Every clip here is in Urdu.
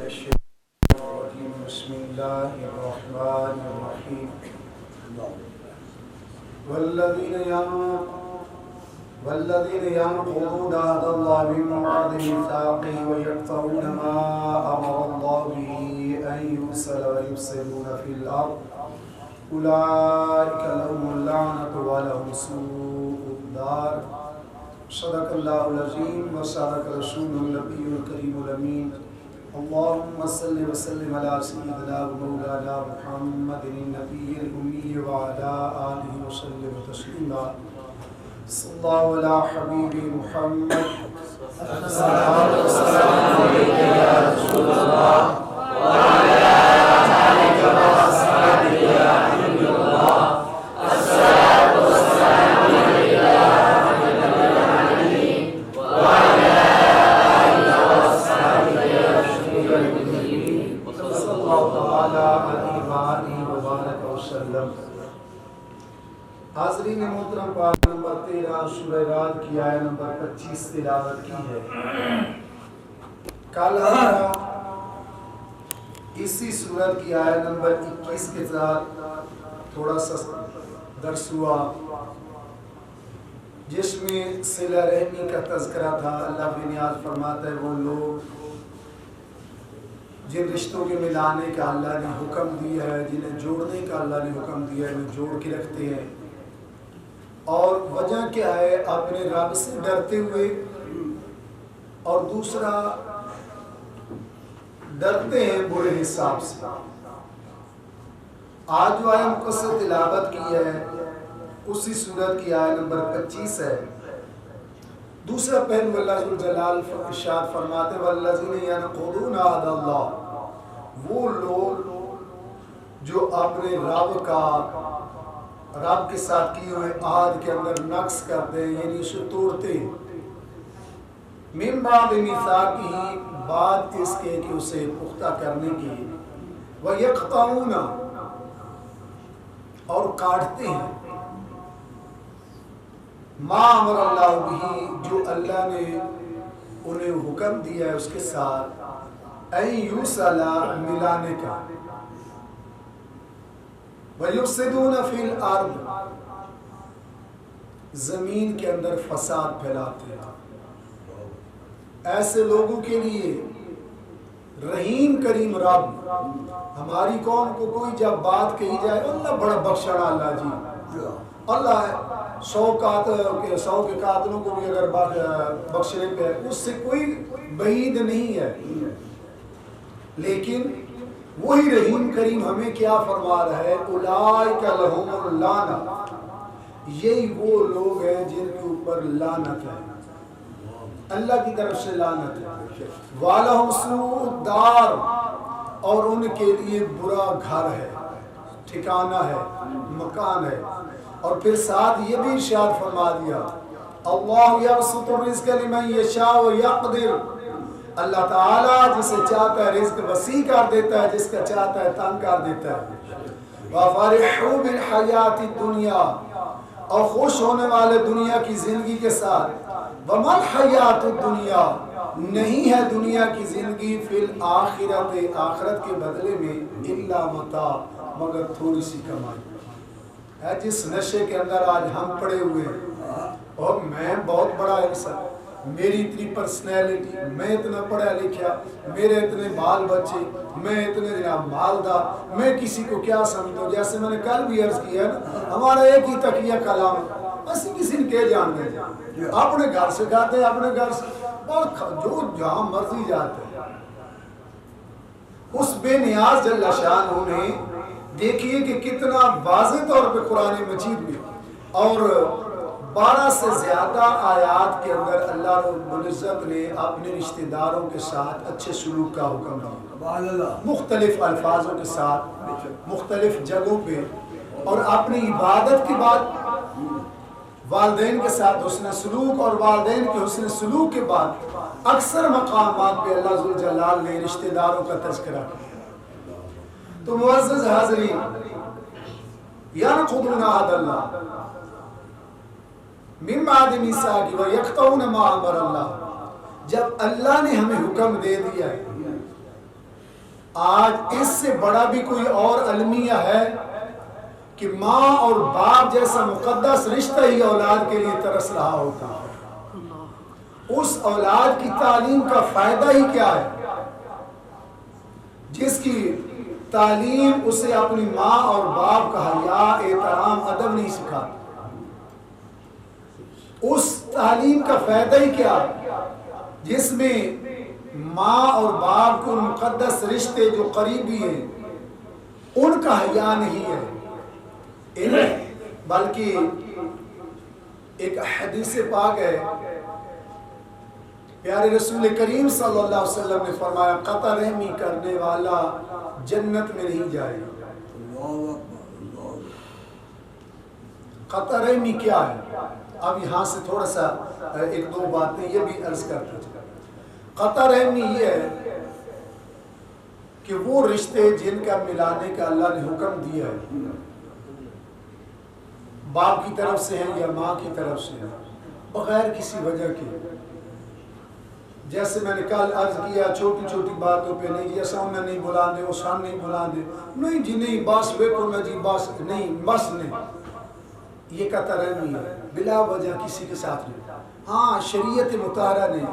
بسم الله الرحمن الرحيم والذين ينقضون عهد الله من بعد ميثاقه ويقطعون ما أمر الله به أن يوصل ويفسدون في الأرض أولئك لهم اللعنة ولهم سوء الدار. صدق الله العظيم وصدق رسوله النبي الكريم الأمين. اللهم صل وسلم على سيدنا ومولانا محمد النبي الأمي وعلى آله وسلم تسليما. صلى الله على حبيبي محمد. الصلاة والسلام عليك يا رسول الله وعلى آلك وأصحابك يا حبيب الله. الصلاة والسلام عليك يا رحمة للعالمين وعلى آلك وأصحابك يا شفيع المذنبين صلى الله تعالى عليه وآله وبارك وسلم. حاضرین محترم، پارہ نمبر 13 سورہ رعد کی آیت نمبر 25 تلاوت کی ہے. کل ہمارا اسی سورت کی آیت نمبر 21 کے ساتھ تھوڑا سا درس ہوا، جس میں صلہ رحمی کا تذکرہ تھا. اللہ بے نیاز فرماتا ہے وہ لوگ جن رشتوں کے ملانے کا اللہ نے حکم دیا ہے، جنہیں جوڑنے کا اللہ نے حکم دیا ہے، انہیں جوڑ کے رکھتے ہیں. اور وجہ کیا ہے؟ اپنے رب سے ڈرتے ہوئے، اور دوسرا ڈرتے ہیں برے حساب سے. آج جو آیت مقصد تلاوت کی ہے اسی سورت کی آیت نمبر 25 ہے. دوسرا پہلو اللہ ذو الجلال ارشاد فرماتے والذین ینقضون عہد اللہ، وہ لوگ جو اپنے رب کے ساتھ کیے ہوئے عہد کے اندر نقص کرتے ہیں، یعنی اسے توڑتے ہیں. من بعد میثاقہ، بعد اس کے کہ اسے پختہ کرنے کی. ویقطعون، اور کاٹتے ہیں. ما امر اللہ بہ، جو اللہ نے انہیں حکم دیا ہے اس کے ساتھ. این یوصل، ملانے کا. وَيُفْسِدُونَ فِي الْأَرْضِ، زمین کے اندر فساد پھیلاتے ہیں. ایسے لوگوں کے لیے رحیم کریم رب، ہماری قوم کو کوئی جب بات کہی جائے اللہ بڑا بخشڑا اللہ جی، اللہ 100 کے قاتلوں کو بھی اگر بخشنے پہ اس سے کوئی بعید نہیں ہے. لیکن وہی رحیم کریم ہمیں کیا فرما رہا ہے؟ اولئک لہم اللعنہ، یہی وہ لوگ ہیں جن کے اوپر لعنت ہے، اللہ کی طرف سے لعنت ہے. وَلَهُمْ سُوءُ الدَّارِ، اور ان کے لیے برا گھر ہے، ٹھکانہ ہے، مکان ہے. اور پھر ساتھ یہ بھی ارشاد فرما دیا اللہ یبسط الرزق لمن یشاء ویقدر، اللہ تعالیٰ جسے چاہتا ہے رزق وسیع کر دیتا ہے، جس کا چاہتا ہے تنگ کر دیتا ہے. وَفَرِحُوا بِالْحَيَاةِ الدُّنْيَا، اور خوش ہونے والے دنیا کی زندگی کے ساتھ. وَمَا الْحَيَاةُ الدُّنْيَا، نہیں ہے دنیا کی زندگی فی الآخرت، آخرت کے بدلے میں الا متاع، مگر تھوڑی سی کمائی ہے. جس نشے کے اندر آج ہم پڑے ہوئے ہیں، اور میں بہت بڑا انسان، میری اتنی پرسنالٹی، میں اتنا پڑھا لکھا، میرے اتنے بال بچے، میں اتنے جناب مالدار، میں کسی کو کیا سمجھتا ہوں؟ جیسے میں نے کل بھی عرض کیا نا، ہمارا ایک ہی تکیہ کلام، بس کسی نے کہہ جان گئے اپنے گھر سے کھاتے ہیں، اپنے گھر سے، اور جو جہاں مرضی جاتے ہیں. اس بے نیاز جل شانہ نے دیکھیے کہ کتنا واضح طور پہ قرآن مجید میں اور 12 سے زیادہ آیات کے اندر اللہ رب العزت نے اپنے رشتہ داروں کے ساتھ اچھے سلوک کا حکم دیا، مختلف الفاظوں کے ساتھ، مختلف جگہوں پہ. اور اپنی عبادت کے بعد والدین کے ساتھ حسن سلوک، اور والدین کے حسن سلوک کے بعد اکثر مقامات پہ اللہ ذو الجلال نے رشتہ داروں کا تذکرہ کیا. تو معزز حاضرین، ینقضون عہد اللہ من بعد میثاقہ ویقطعون ما امر اللہ، جب اللہ نے ہمیں حکم دے دیا ہے آج اس سے بڑا بھی کوئی اور المیہ ہے کہ ماں اور باپ جیسا مقدس رشتہ ہی اولاد کے لیے ترس رہا ہوتا ہے؟ اس اولاد کی تعلیم کا فائدہ ہی کیا ہے جس کی تعلیم اسے اپنی ماں اور باپ کا حیا، احترام، ادب نہیں سکھاتی؟ اس تعلیم کا فائدہ ہی کیا جس میں ماں اور باپ کو مقدس رشتے جو قریبی ہیں ان کا حیا نہیں ہے، بلکہ ایک حدیث پاک ہے، پیارے رسول کریم صلی اللہ علیہ وسلم نے فرمایا قطع رحمی کرنے والا جنت میں نہیں جائے گا۔ قطع رحمی کیا ہے؟ اب یہاں سے تھوڑا سا ایک دو باتیں یہ بھی عرض کرتا ہوں۔ قطع رحمی یہ ہے کہ وہ رشتے جن کا ملانے کا اللہ نے حکم دیا ہے، باپ کی طرف سے ہیں یا ماں کی طرف سے ہیں، بغیر کسی وجہ کے، جیسے میں نے کل عرض کیا چھوٹی چھوٹی باتوں پہ نہیں جی اساں میں نہیں بلا دے اساں نہیں بلا دے، نہیں جی نہیں بس ویکو میں جی بس نہیں بس نہیں، یہ قطع رحمی ہے، بلا وجہ کسی کے ساتھ نہیں۔ ہاں شریعت مطہرہ نے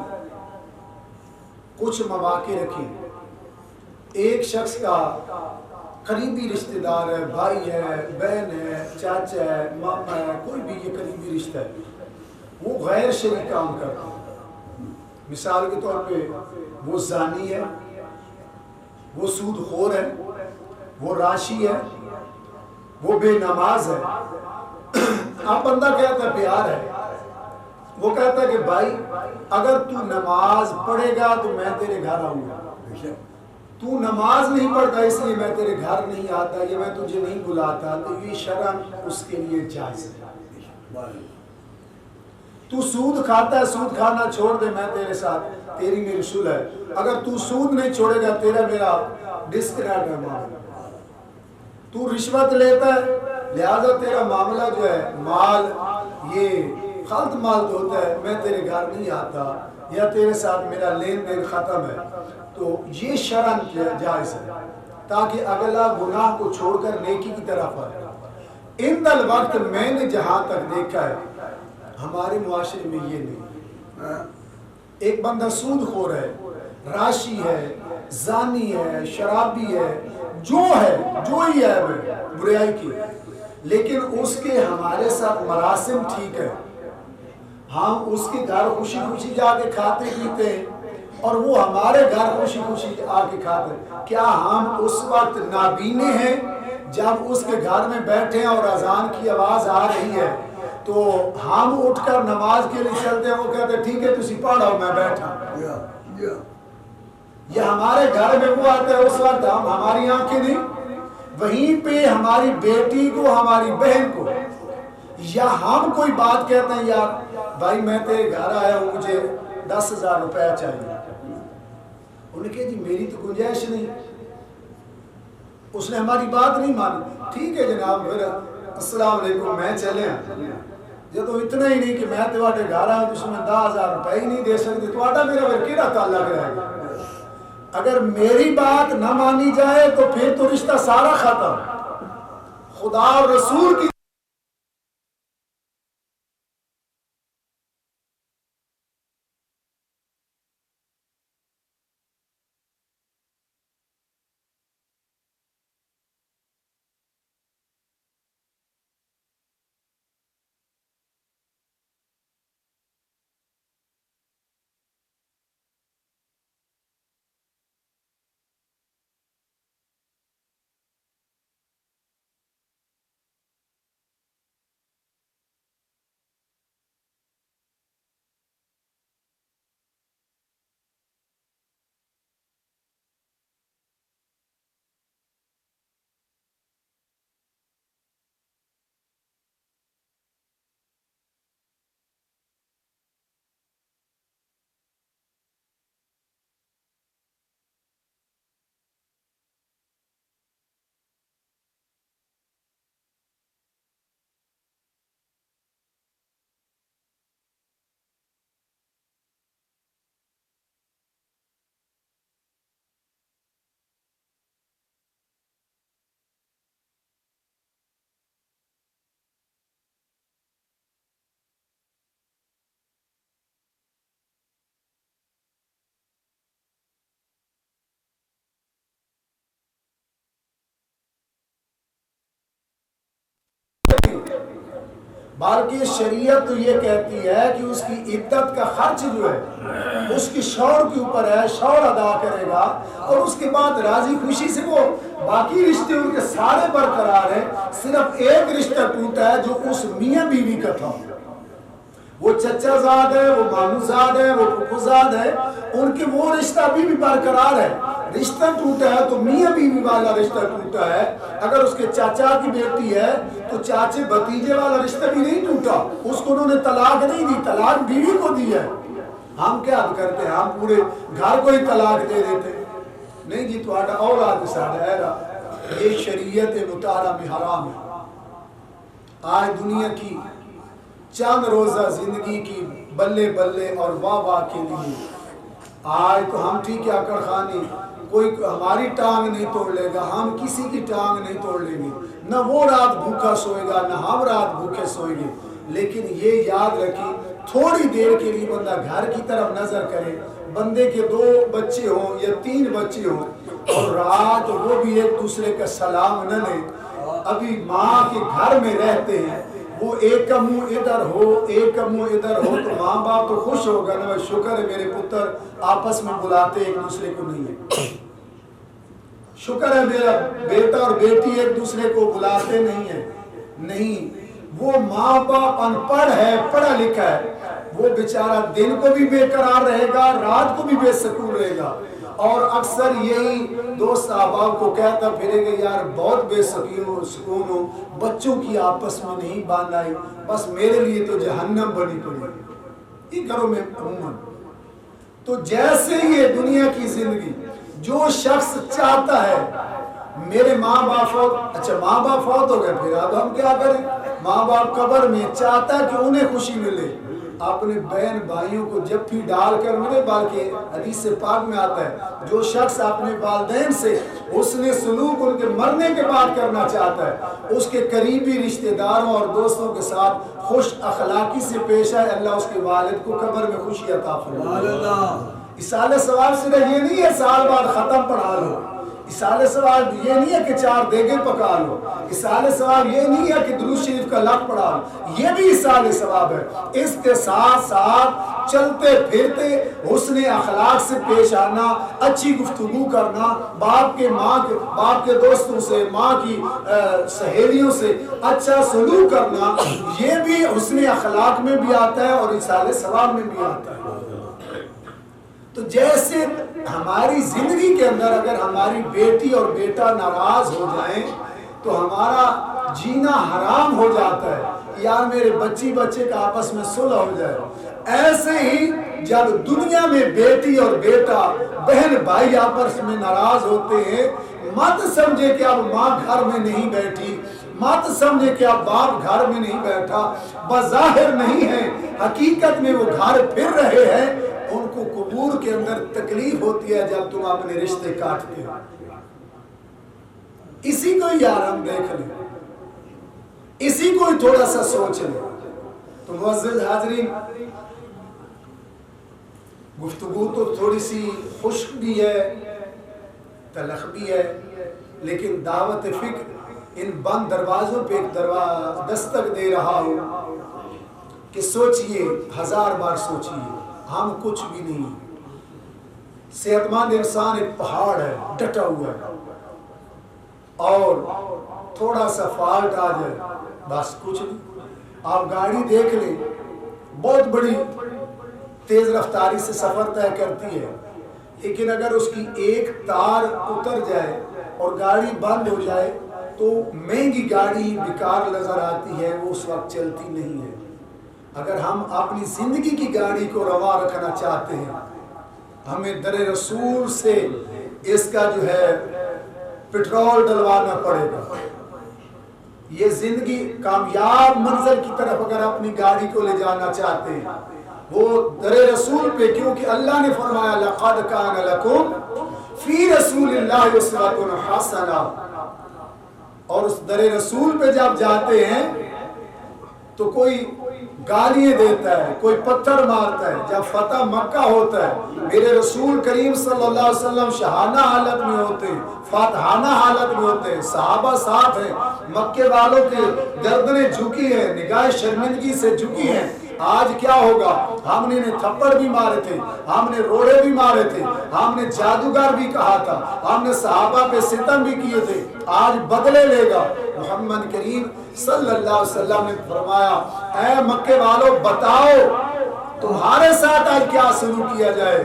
کچھ مواقع رکھے، ایک شخص کا قریبی رشتہ دار ہے، بھائی ہے، بہن ہے، چاچا ہے، ماما ہے، کوئی بھی یہ قریبی رشتہ ہے، وہ غیر شرعی کام کرتا ہے، مثال کے طور پہ وہ زانی ہے، وہ سود خور ہے، وہ راشی ہے، وہ بے نماز ہے، اب بندہ کہتا ہے پیار ہے، وہ کہتا ہے کہ بھائی اگر تو نماز پڑھے گا تو میں تیرے گھر آؤں گا، تو نماز نہیں پڑھتا اس لیے میں تیرے گھر نہیں آتا یا میں تجھے نہیں بلاتا، تو یہ شرعاً اس کے لیے جائز ہے۔ تو سود کھاتا ہے، سود کھانا چھوڑ دے، میں تیرے ساتھ تیری میری صلح ہے، اگر تو سود نہیں چھوڑے گا تیرا میرا ڈسکنیکٹ ہے معاملہ، تو رشوت لیتا ہے لہذا تیرا معاملہ جو ہے مال یہ خلط مال تو ہوتا ہے، میں تیرے گھر نہیں آتا یا تیرے ساتھ میرا لین دین ختم ہے، تو یہ شرعاً جائز ہے تاکہ اگلا گناہ کو چھوڑ کر نیکی کی طرف آئے۔ ان الوقت میں نے جہاں تک دیکھا ہے ہمارے معاشرے میں یہ نہیں، ایک بندہ سود خور ہے، راشی ہے، زانی ہے، شرابی ہے، جو ہے جو ہی ہے بریائی کی، لیکن اس کے ہمارے ساتھ مراسم ٹھیک ہے، ہم اس کے گھر خوشی خوشی جا کے کھاتے پیتے ہیں اور وہ ہمارے گھر خوشی خوشی آ کے کھاتے ہیں، کیا ہم اس وقت نابینے ہیں جب اس کے گھر میں بیٹھے ہیں اور اذان کی آواز آ رہی ہے تو ہم اٹھ کر نماز کے لیے چلتے ہیں، وہ کہتے ہیں ٹھیک ہے تسی پڑھو میں بیٹھا، یا ہمارے گھر میں وہ آتا ہے اس وقت ہماری آنکھیں نہیں، وہیں پہ ہماری بیٹی کو ہماری بہن کو یا ہم کوئی بات کہتے ہیں یار بھائی میں تیرے گھر آیا ہوں مجھے 10,000 روپے چاہیے، انہوں نے کہا جی میری تو گنجائش نہیں، اس نے ہماری بات نہیں مانی، ٹھیک ہے جناب پھر السلام علیکم میں چلے ہیں، جب تو اتنا ہی نہیں کہ میں تیواٹے گھر آیا تو اس میں 10,000 روپے ہی نہیں دے سکتے، تیواٹا میرا پھر کیڑا تعلق رہے گا؟ اگر میری بات نہ مانی جائے تو پھر تو رشتہ سارا ختم، خدا اور رسول کی بلکہ شریعت تو یہ کہتی ہے کہ اس کی عدت کا خرچ جو ہے اس کی شوہر کے اوپر ہے، شوہر ادا کرے گا، اور اس کے بعد راضی خوشی سے وہ باقی رشتے ان کے سارے برقرار ہیں، صرف ایک رشتہ ٹوٹا ہے جو اس میاں بیوی کا تھا، وہ چچا زاد ہے، وہ مامو زاد ہے، وہ پھپھو زاد ہے، ان کے وہ رشتہ ابھی بھی برقرار ہے۔ رشتہ ٹوٹا ہے تو میاں بیوی والا رشتہ ٹوٹا ہے، اگر اس کے چاچا کی بیٹی ہے تو چاچے بھتیجے والا رشتہ بھی نہیں ٹوٹا، اس کو انہوں نے طلاق نہیں دی، طلاق بیوی کو دی ہے۔ ہم کیا کرتے ہیں، ہم پورے گھر کو ہی طلاق دے دیتے، نہیں جی تھوڑا اولاد ساڈا ہے، یہ شریعت مطالعہ میں حرام ہے۔ آج دنیا کی چند روزہ زندگی کی بلے بلے اور واہ واہ کے لیے آج تو ہم ٹھیک ہے اکڑ خانی، کوئی ہماری ٹانگ نہیں توڑ لے گا، ہم کسی کی ٹانگ نہیں توڑ لیں گے، نہ وہ رات بھوکا سوئے گا نہ ہم رات بھوکے سوئیں گے، لیکن یہ یاد رکھیں تھوڑی دیر کے لیے بندہ گھر کی طرف نظر کرے، بندے کے 2 بچے ہوں یا 3 بچے ہوں اور رات وہ بھی ایک دوسرے کا سلام نہ لیں، ابھی ماں کے گھر میں رہتے ہیں، وہ ایک کا منہ ادھر ہو ایک کا منہ ادھر ہو تو ماں باپ تو خوش ہوگا نا، شکر ہے میرے پتر آپس میں بلاتے ایک دوسرے کو نہیں ہے، شکر ہے میرا بیٹا اور بیٹی ایک دوسرے کو بلاتے نہیں ہے، نہیں، وہ ماں باپ ان پڑھ ہے پڑھا لکھا ہے، وہ بیچارہ دن کو بھی بے قرار رہے گا رات کو بھی بے سکون رہے گا، اور اکثر یہی دوست احباب کو کہتا پھرے گا یار بہت بے سکون ہو، بچوں کی آپس میں نہیں باندھائی، بس میرے لیے تو جہنم بنی پڑی، یہ گھروں میں عموماً۔ تو جیسے یہ دنیا کی زندگی جو شخص چاہتا ہے میرے ماں باپ فوت، اچھا ماں باپ فوت ہو گئے پھر اب ہم کیا کریں، ماں باپ قبر میں چاہتا ہے کہ انہیں خوشی ملے، اپنے بہن بھائیوں کو جب بھی ڈال کر ملے، بلکہ حدیث پاک میں آتا ہے جو شخص اپنے والدین سے حسن سلوک ان کے مرنے کے بعد کرنا چاہتا ہے، اس کے قریبی رشتہ داروں اور دوستوں کے ساتھ خوش اخلاقی سے پیش آئے، اللہ اس کے والد کو قبر میں خوشی عطا فرمائے۔ اصالہ ثواب صرف یہ نہیں ہے سال بعد ختم پڑھا لو، اصالہ ثواب یہ نہیں ہے کہ 4 دیگیں پکا لو، اصالہ ثواب یہ نہیں ہے کہ درود شریف کا لفظ پڑھا لو، یہ بھی اصالہ ثواب ہے، اس کے ساتھ ساتھ چلتے پھرتے حسن اخلاق سے پیش آنا، اچھی گفتگو کرنا، باپ کے دوستوں سے، ماں کی سہیلیوں سے اچھا سلوک کرنا، یہ بھی حسن اخلاق میں بھی آتا ہے اور اصالہ ثواب میں بھی آتا ہے۔ تو جیسے ہماری زندگی کے اندر اگر ہماری بیٹی اور بیٹا ناراض ہو جائیں تو ہمارا جینا حرام ہو جاتا ہے، یار میرے بچے کا آپس میں صلح ہو جائے، ایسے ہی جب دنیا میں بیٹی اور بیٹا بہن بھائی آپس میں ناراض ہوتے ہیں، مت سمجھے کہ اب ماں گھر میں نہیں بیٹھی، مت سمجھے کہ اب باپ گھر میں نہیں بیٹھا، بظاہر نہیں ہے، حقیقت میں وہ گھر پھر رہے ہیں، ان کو قبور کے اندر تکلیف ہوتی ہے جب تم اپنے رشتے کاٹتے ہو۔ اسی کو یار ہم دیکھ لیں، اسی کو تھوڑا سا سوچ لیں۔ تو معزز حاضرین، گفتگو تو تھوڑی سی خشک بھی ہے تلخ بھی ہے، لیکن دعوت فکر ان بند دروازوں پہ ایک دستک دے رہا ہوں کہ سوچئے، 1000 بار سوچئے، ہم کچھ بھی نہیں، صحت مند انسان ایک پہاڑ ہے ڈٹا ہوا ہے، اور تھوڑا سا فالٹ آ جائے بس کچھ نہیں۔ آپ گاڑی دیکھ لیں، بہت بڑی تیز رفتاری سے سفر طے کرتی ہے، لیکن اگر اس کی ایک تار اتر جائے اور گاڑی بند ہو جائے تو مہنگی گاڑی بیکار نظر آتی ہے، وہ اس وقت چلتی نہیں ہے۔ اگر ہم اپنی زندگی کی گاڑی کو رواں رکھنا چاہتے ہیں، ہمیں در رسول سے اس کا جو ہے پٹرول ڈلوانا پڑے گا۔ یہ زندگی کامیاب منزل کی طرف اگر اپنی گاڑی کو لے جانا چاہتے ہیں، وہ در رسول پہ، کیونکہ اللہ نے فرمایا لَقَدْ كَانَ لَكُمْ فِي رَسُولِ اللَّهِ أُسْوَةٌ حَسَنَةٌ، اور اس در رسول پہ جب جاتے ہیں تو کوئی گالیاں دیتا ہے، کوئی پتھر مارتا ہے. جب فتح مکہ ہوتا ہے میرے رسول کریم صلی اللہ علیہ وسلم شہانہ حالت میں ہوتے ہیں، فاتحانہ حالت میں ہوتے ہیں، صحابہ ساتھ ہیں، مکے والوں کی گردنیں جھکی ہیں، نگاہ شرمندگی سے جھکی ہیں. آج کیا ہوگا؟ ہم نے تھپڑ بھی مارے تھے، ہم نے روڑے بھی مارے تھے، ہم نے جادوگر بھی کہا تھا، ہم نے صحابہ پہ ستم بھی کیے تھے. آج بدلے لے گا. محمد کریم صلی اللہ علیہ وسلم نے فرمایا اے مکے والوں بتاؤ تمہارے ساتھ آج کیا سلوک کیا جائے.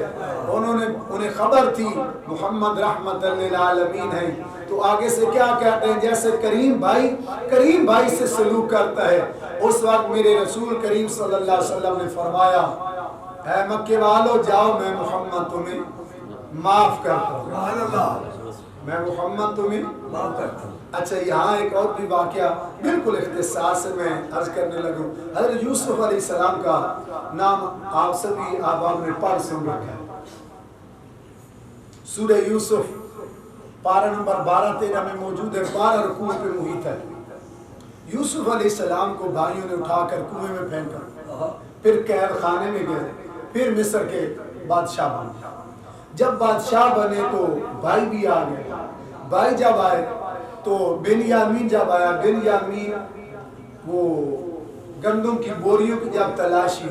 انہیں خبر تھی محمد رحمت للعالمین ہے. تو آگے سے کیا کہتے ہیں؟ جیسے کریم بھائی سے سلوک کرتا ہے. اس وقت میرے رسول کریم صلی اللہ علیہ وسلم نے فرمایا اے مکے والو جاؤ، میں محمد تمہیں معاف کرتا ہوں، میں محمد تمہیں معاف کرتا ہوں. اچھا یہاں ایک اور بھی واقعہ بالکل اختصار سے میں عرض کرنے لگوں. حضرت یوسف علیہ السلام کا نام آپ سبھی آپ نے پڑھ سن رکھا ہے. سورہ یوسف پارہ نمبر 12-13 میں موجود ہے، 12 رکوع پہ محیط ہے. یوسف علیہ السلام کو بھائیوں نے اٹھا کر کنویں میں پھینکا، پھر قید خانے میں گئے، پھر مصر کے بادشاہ بنے. جب بادشاہ بنے تو بھائی بھی آ گئے. بھائی جب آئے تو بنیامین جب آیا، بنیامین وہ گندم کی بوریوں کی جب تلاشی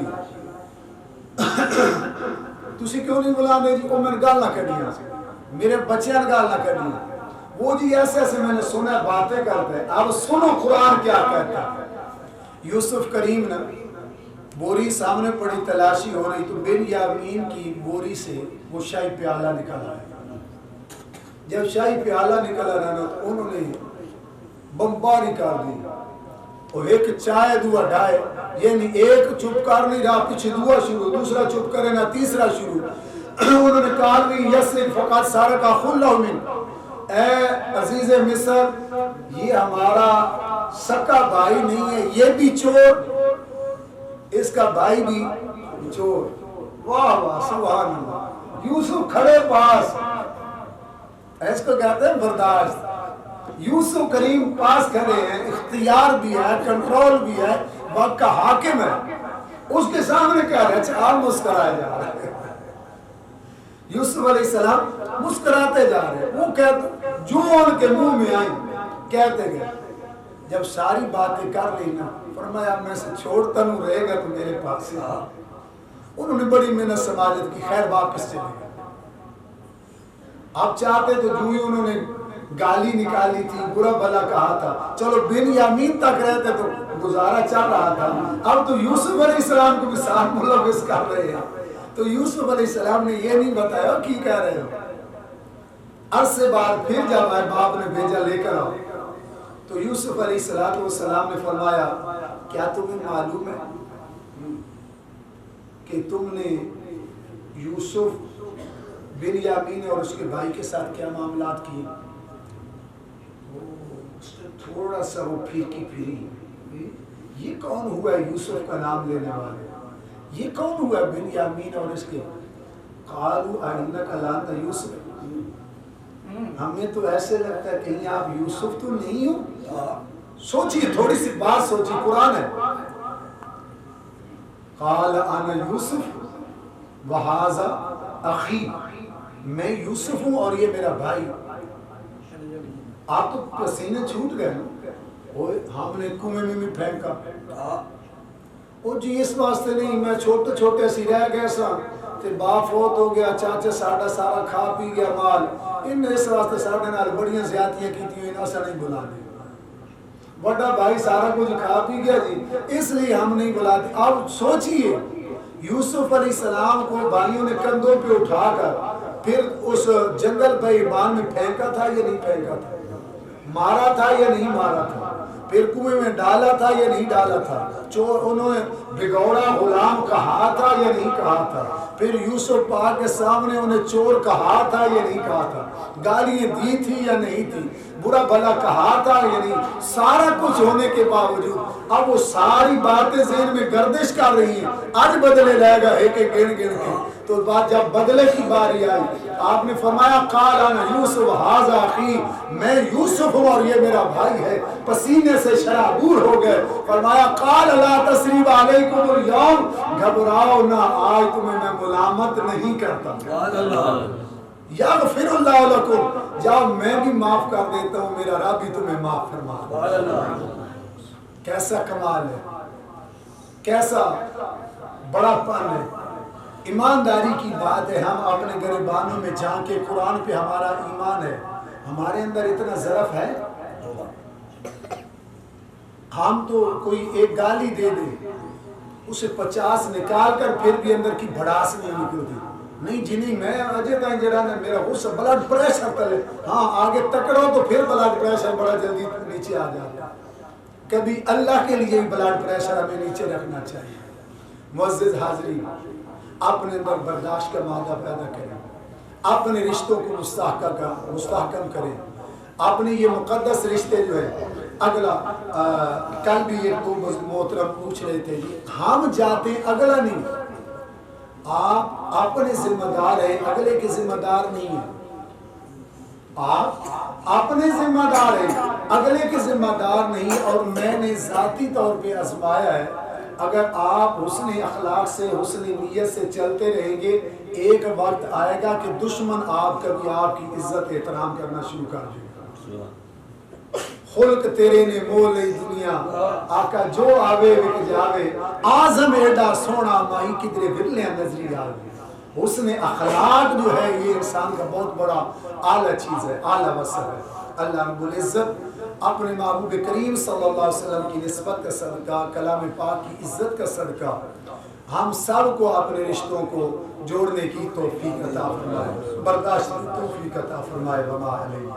تسی کیوں نہیں بلا دے جی کو میں گال نہ کرنی، میرے بچے گال نہ کرنی. وہ جی ایسے ایسے میں نے سنا باتیں کرتے ہیں. اب سنو قرآن کیا کہتا ہے. یوسف کریم نے بوری سامنے پڑی، تلاشی ہو رہی تو بنیامین کی بوری سے وہ شاہی پیالہ نکل آیا. جب شاہی پیالہ نکل آیا نا تو انہوں نے بمباری کر دی اور ایک چائے دعا ڈھائے، یعنی ایک چپ کر نہیں رہا، پیچھے دعا شروع، دوسرا چپ کرے نا، تیسرا شروع. انہوں نے کہا بھی یسر فقط سارقہ خلہ من، اے عزیز مصر یہ ہمارا سکا بھائی نہیں ہے، یہ بھی چور، اس کا بھائی بھی چور. واہ واہ سبحان اللہ. یوسف کھڑے پاس، اس کو کہتے ہیں برداشت. یوسف کریم پاس کھڑے ہیں، اختیار بھی ہے، کنٹرول بھی ہے، وقت کا حاکم ہے. اس کے سامنے کیا رہے چال مسکرائے جا رہے ہیں. یوسف علیہ السلام مسکراتے جا رہے ہیں. وہ کہتے جو ان کے منہ میں آئیں کہتے گئے. جب ساری باتیں کر لی نا فرمایا میں سے چھوڑتا ہوں، رہے گا تو میرے پاس سے. انہوں نے بڑی محنت سماجت کی، خیر واپس چلے گئے. آپ چاہتے تو جو ہی انہوں نے گالی نکالی تھی، برا بھلا کہا تھا، چلو بنیامین تک رہتے تو گزارا چل رہا تھا. اب تو یوسف علیہ السلام کو بھی ساتھ ملوث کر رہے ہیں. تو یوسف علیہ السلام نے یہ نہیں بتایا کی کہہ رہے ہو. عرصے بعد پھر جب آئے باپ نے بھیجا لے کر آؤ تو یوسف علیہ السلام نے فرمایا کیا تمہیں معلوم ہے کہ تم نے یوسف بنیامین اور اس کے بھائی کے ساتھ کیا معاملات کیے؟ تھوڑا سا وہ پھیکی پھری، یہ کون ہوا ہے یوسف کا نام لینے والے؟ یہ کون ہوا ہے بنیامین اور اس کے؟ قالوا انک لانت یوسف، ہمیں تو ایسے لگتا ہے کہیں آپ یوسف تو نہیں ہو. سوچیے تھوڑی سی بات سوچیے، قرآن ہے. قال انا یوسف وہذا اخی، میں یوسف ہوں اور یہ میرا بھائی. آپ تو پسینے چھوٹ گئے نا، ہم نے کنویں میں پھینکا. وہ جی اس واسطے نہیں، میں چھوٹے چھوٹے سی رہ گئے سا تے باپ فوت ہو گیا، چاچے ساڈا سارا کھا پی گیا مال، ان نے اس واسطے ساڈے نال بڑیاں زیادتیاں کیتیاں، اسا نہیں بلا دے. بڑا بھائی سارا کچھ کھا پی گیا جی، اس لیے ہم نہیں بلاتے. اب سوچئے یوسف علیہ السلام کو بھائیوں نے کندھوں پہ اٹھا کر پھر اس جنگل پہ ایمان میں پھینکا تھا یا نہیں پھینکا تھا؟ مارا تھا یا نہیں مارا تھا؟ پھر کنویں میں ڈالا تھا یا نہیں ڈالا تھا؟ چور انہوں نے بگوڑا غلام کہا تھا یا نہیں کہا تھا؟ پھر یوسف پاک کے سامنے انہیں چور کہا تھا یا نہیں کہا تھا؟ گالیاں دی تھی یا نہیں تھی؟ برا بھلا کہا تھا یا نہیں، سارا کچھ ہونے کے باوجود اب وہ ساری باتیں ذہن میں گردش کر رہی ہیں، آج بدلے لے گا ایک ایک گن گن کے. تو بات جب بدلے کی باری آئی آپ نے فرمایا قال انا یوسف ھذا اخی، میں یوسف ہوں اور یہ میرا بھائی ہے. پسینے سے شرابور ہو گئے. فرمایا قال لا تثریب علیکم اليوم، گھبراؤ نہ آج تمہیں میں ملامت نہیں کرتا. سبحان اللہ. یغفر اللہ لکم، جاؤ میں بھی معاف کر دیتا ہوں، میرا رب بھی تمہیں معاف فرما. سبحان اللہ. کیسا کمال ہے، کیسا بڑا پن ہے. ایمانداری کی بات ہے. ہم اپنے گریبانوں میں جھانک کے قرآن پہ ہمارا ایمان ہے، ہمارے اندر اتنا ظرف ہے. ہم تو کوئی ایک گالی دے دیں اسے 50 نکال کر پھر بھی اندر کی بھڑاس نہیں نکلتی. نہیں جی نہیں، میں اجے تائیں جڑا میرا غصہ بلڈ پریشر تلے، ہاں آگے تکڑو تو پھر بلڈ پریشر بڑا جلدی نیچے آ جاتا. کبھی اللہ کے لیے بلڈ پریشر ہمیں نیچے رکھنا چاہیے. معزز حاضرین، اپنے اندر برداشت کا مادہ پیدا کریں، اپنے رشتوں کو مستحکم کریں. اپنے یہ مقدس رشتے جو ہے، اگلا کل بھی ایک دو محترم پوچھ رہے تھے، ہم جاتے ہیں اگلا نہیں، آپ اپنے ذمہ دار ہیں، اگلے کے ذمہ دار نہیں ہیں. آپ اپنے ذمہ دار ہیں، اگلے کے ذمہ دار نہیں. اور میں نے ذاتی طور پہ آزمایا ہے، اگر آپ حسن اخلاق سے حسن نیت سے چلتے رہیں گے، ایک وقت آئے گا کہ دشمن آپ کبھی آپ کی عزت احترام کرنا شروع کر دے گا. خلق تیرے نے مول دنیا، آقا جو آوے وک جاوے، آزم ایڈا سونا مائی کدرے بلنے نظری آوے. حسن اخلاق جو ہے یہ انسان کا بہت بڑا اعلیٰ چیز ہے، اعلیٰ وصف ہے. اللہ رب العزت اپنے محبوب کریم صلی اللہ علیہ وسلم کی نسبت کا صدقہ، کلام پاک کی عزت کا صدقہ، ہم سب کو اپنے رشتوں کو جوڑنے کی توفیق عطا فرمائے، برداشت کی توفیق عطا فرمائے. وما علیہ